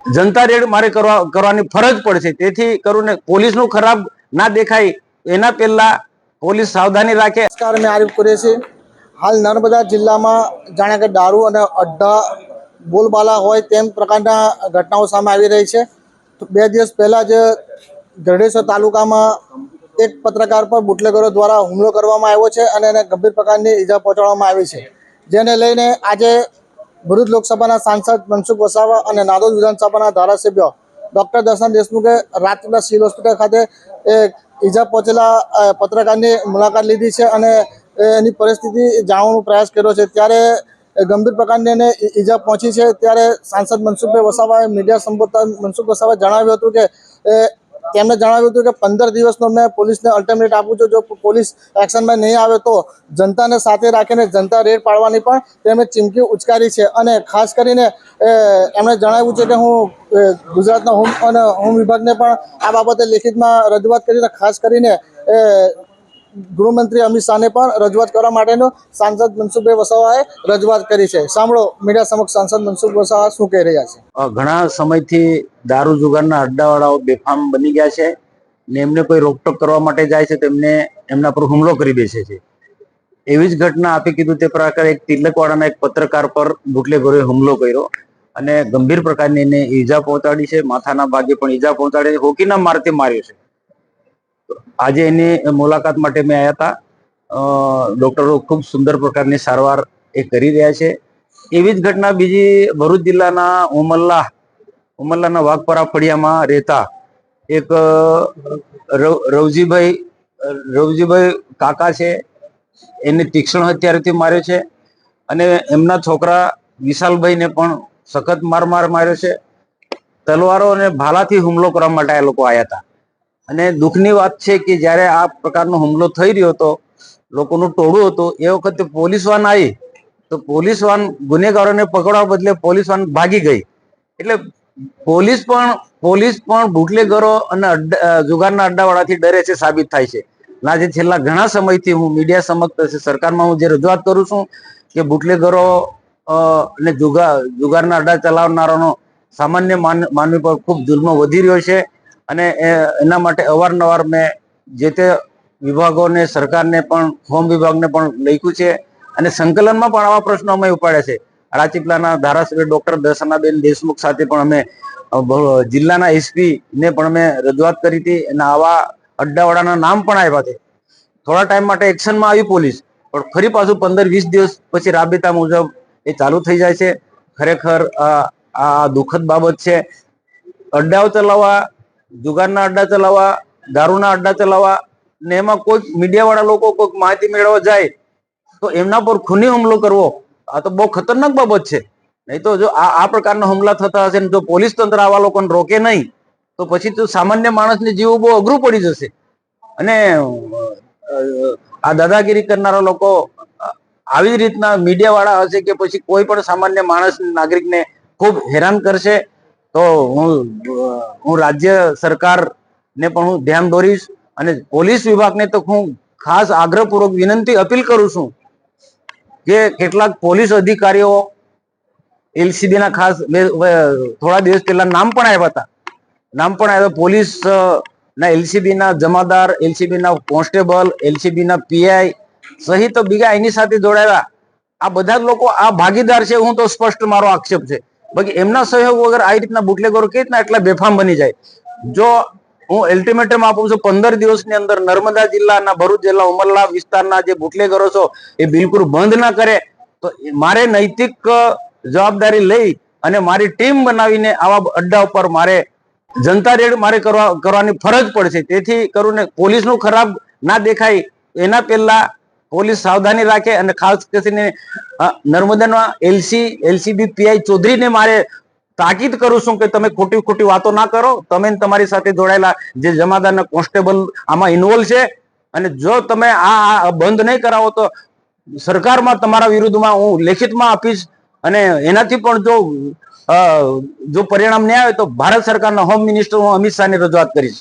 जनता red मारे करवानी फरज पड़े। तेथी करूने पोलीसનું खराब ना देखाय एना पहेला पोलीस सावधानी राखे। नमस्कार, मैं आरिफ कुरेशी। हाल नर्मदा जिल्ला में जाने के दारू और अड्डा बोलबाला होय तेम प्रकारना घटनाओं सामे आवी रही है। तो 2 दिवस पहला ज गढ़ेसर तालुका में एक पत्रकार पर बुटलेगरो द्वारा हुमलो करवामां आव्यो छे अने एने गंभीर प्रकारनी ईजा पहोंचाडवामां आवी छे, जेने लईने आजे भरूच लोकसभा सांसद मनसुख वसावा और नादोद विधानसभा धारासभ्य डॉक्टर दर्शन देशमुखे रात्रिना सिविल होस्पिटल खाते ईजा पहोंचेला पत्रकार की मुलाकात लीधी है और एनी परिस्थिति जाणવાનો प्रयास कर्यो छे। त्यारे गंभीर प्रकारनी एने ईजा पहोंची है। त्यारे सांसद मनसुखभाई वसावाए मीडिया संबोधता मनसुख वसावाए जणाव्युं हतुं के तेमणे जणाव्युं हतुं के 15 दिवसनो मैं पोलीसने अल्टिमेट आपूं छुं, जो पोलीस एक्शन में नहीं आवे तो जनताने साथे राखीने जनता रेड पाडवानी पण तेमणे चीमकी उच्चारी छे। अने खास करीने एमणे जणाव्युं छे के हुं गुजरातना होम विभागने पण आ बाबते लेखितमां रजूआत करीने खास करीने गृहमंत्री अमित शाहने पण रजूआत करवा माटेनो सांसद मनसुखभाई वसावाए रजूआत करी छे। सांभळो मीडिया समक्ष सांसद मनसुख वसावा शुं कही रह्या छे। घणा समयथी दारू जुगाરના અડ્ડાવાળાઓ બેફામ બની ગયા છે ને એમને કોઈ રોકટોક કરવા માટે જાય છે તેમને એમના પર હુમલો કરી બેસે છે। એવી જ ઘટના આપે કીધું તે પ્રકારે એક તિલકવાડાના એક પત્રકાર પર બુટલેગરોએ હુમલો કર્યો અને ગંભીર પ્રકારની એને ઈજા પહોંચાડી છે। માથાના ભાગે પણ ઈજા પહોંચાડી, હોકીના મારથી માર્યો છે। આજે એની મુલાકાત માટે મેં આવ્યા હતા। ડોક્ટરો ખૂબ સુંદર પ્રકારની સારવાર એ કરી રહ્યા છે। એવી જ ઘટના બીજી ભરૂચ જિલ્લાના ઉમરલાના વાઘપરા ફળિયામાં રહેતા એક રવજીભાઈ કાકા છે, એને તીક્ષ્ણ હથિયારથી માર્યો છે અને એમના છોકરા વિશાલભાઈને પણ સખત માર માર્યો છે। તલવારો અને ભાલાથી હુમલો કરવા માટે આ લોકો આવ્યા હતા અને દુઃખની વાત છે કે જ્યારે આ પ્રકારનો હુમલો થઈ રહ્યો હતો, લોકોનું ટોળું હતું, એ વખતે પોલીસ વાન આવી તો પોલીસ વાન ગુનેગારોને પકડવા બદલે પોલીસ વાન ભાગી ગઈ। એટલે પોલીસ પણ બુટલેગરો અને જુગારના અડ્ડાવાળાથી ડરે છે સાબિત થાય છે। આજે છેલ્લા ઘણા સમયથી હું મીડિયા સમક્ષ સરકારમાં હું જે રજૂઆત કરું છું કે બુટલેગરો અને જુગારના અડ્ડા ચલાવનારાનો સામાન્ય માનવી પર ખૂબ જુલ્મ વધી રહ્યો છે અને એના માટે અવારનવાર મેં જે તે વિભાગોને સરકારને પણ હોમ વિભાગને પણ લખ્યું છે અને સંકલનમાં પણ આવા પ્રશ્નો અમે ઉપાડ્યા છે। રાજપીપળાના ધારાસભ્ય ડોક્ટર દર્શનાબેન દેશમુખ સાથે પણ અમે જિલ્લાના એસપી ને પણ અમે રજૂઆત કરી હતી અને આવા અડ્ડાવાળાના નામ પણ આપ્યા છે। થોડા ટાઈમ માટે એક્શનમાં આવી પોલીસ, પણ ફરી પાછું 15-20 દિવસ પછી રાબેતા મુજબ એ ચાલુ થઈ જાય છે। ખરેખર આ દુઃખદ બાબત છે। અડ્ડાઓ ચલાવવા, જુગારના અડ્ડા ચલાવવા, દારૂના અડ્ડા ચલાવવા ને એમાં કોઈ મીડિયાવાળા લોકો કોઈ માહિતી મેળવવા જાય તો એમના પર ખૂની હુમલો કરવો, આ તો બહુ ખતરનાક બાબત છે। નહીં તો જો આ પ્રકારના હુમલા થતા હશે ને જો પોલીસ તંત્ર આવા લોકોને રોકે નહીં તો પછી તો સામાન્ય માણસને જીવવું બહુ અઘરું પડી જશે। અને આ દાદાગીરી કરનારા લોકો આવી રીતના મીડિયાવાળા હશે કે પછી કોઈ પણ સામાન્ય માણસ નાગરિકને ખૂબ હેરાન કરશે। તો હું રાજ્ય સરકારને પણ હું ધ્યાન દોરીશ અને પોલીસ વિભાગને તો હું ખાસ આગ્રહપૂર્વક વિનંતી અપીલ કરું છું કે કેટલાક પોલીસ અધિકારીઓ એલસીબીના ખાસ થોડા દિવસ પહેલા નામ પણ આવ્યા પોલીસ ના એલસીબીના જમાદાર, એલસીબીના કોન્સ્ટેબલ, એલસીબીના પીઆઈ સહિત બીજા એની સાથે જોડાયેલા આ બધા જ લોકો આ ભાગીદાર છે। હું તો સ્પષ્ટ મારો આક્ષેપ છે, બાકી એમના સહયોગ વગર આ રીતના બુટલેગરો કેવી રીતના એટલા બેફામ બની જાય। જો હું અલ્ટિમેટમ આપું છું 15 દિવસની અંદર નર્મદા જિલ્લાના ભરૂચ જિલ્લા ઉમરલા વિસ્તારના જે બુટલેગરો છો એ બિલકુલ બંધ ના કરે તો મારે નૈતિક જવાબદારી લઈ અને મારી ટીમ બનાવીને આવા અડ્ડા ઉપર મારે जनता रेड मारे करवानी फरज पड़े। तेथी करूने पोलीसનું खराब ना देखाय एना पहेला पोलीस सावधानी राखे અને ખાસ કરીને નર્મદાના એલસીબી પીઆઈ ચૌધરીને મારે તાકીદ કરું છું કે તમે ખોટી વાતો ના કરો। તમે તમારી સાથે જોડાયેલા જે જમાદારના કોન્સ્ટેબલ આમાં ઇન્વોલ્વ છે અને જો તમે આ બંધ નહીં કરાવો તો સરકારમાં તમારા વિરુદ્ધમાં હું લેખિતમાં આપીશ અને એનાથી પણ જો પરિણામ નહીં આવે તો ભારત સરકારના હોમ મિનિસ્ટર હું અમિત શાહની રજૂઆત કરીશ।